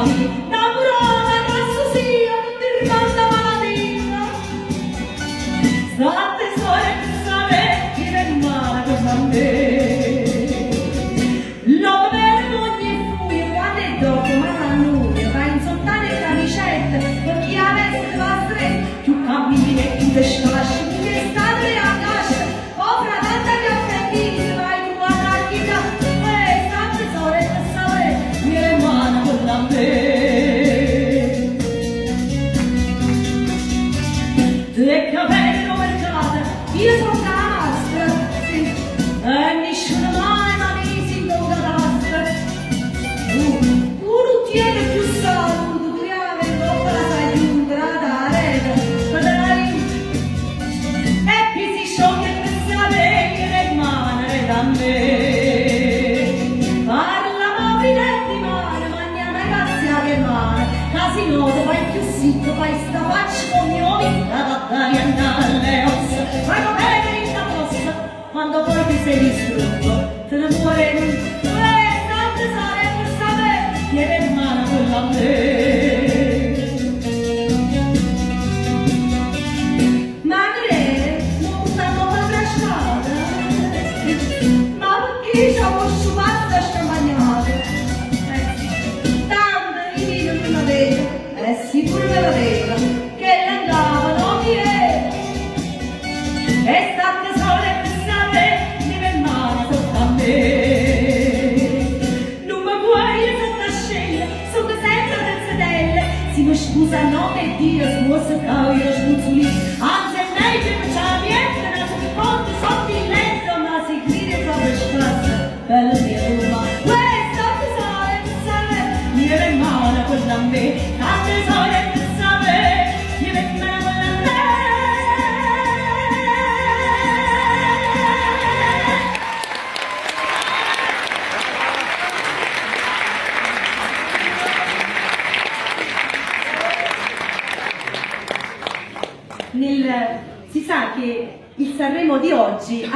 chiavi, da brava grasso sia, ti rimanda malatina. State sole che sapetti del male con me. Lo vergogni e fuio, guarda dopo, ma l'annuio, va in sottane e camicette, per chi avesse la stretta, più cammini e più te stasci, che state a cascia, povera tanta che appendisi, vai tu a narchita, state sole che sapetti, mi rimane con la me. Te capelli mercate, io sono castra, sì, e nessuno mai mi si tocca d'astra. Uno tiene più saldo, tu avevi troppo la sai giunta da rete, dai, e chi si scioglie per sapere che rimane da me. Parlano filetti male, mangiano ragazzi che male, casino fai più sicco, fai sta faccia con mio battaglia alle ossa, fai come in la fossa, quando poi ti sei distrutto, te ne muore, tante sale per sapere, viene in mano quella a me. Ma direi, non stanno per la strada, ma perché ci ho sciupato e scampagnate? Tante di video che non vedo, è sicuro che lo vedo. E state sole per sapere, mi per mano sotto a me. Non mi vuoi sotto a scelle, sono sempre per sedelle. Si mi scusa no per dire, scusa che io scuzzuli. Anzi è meglio che c'è la niente, non si ponte sotto il letto, ma si grida proprio spazio. Bella mia Roma, state sole per sapere, mi per mano quella a me. State sole per sapere, mi per mano quella a me. Si sa che il Sanremo di oggi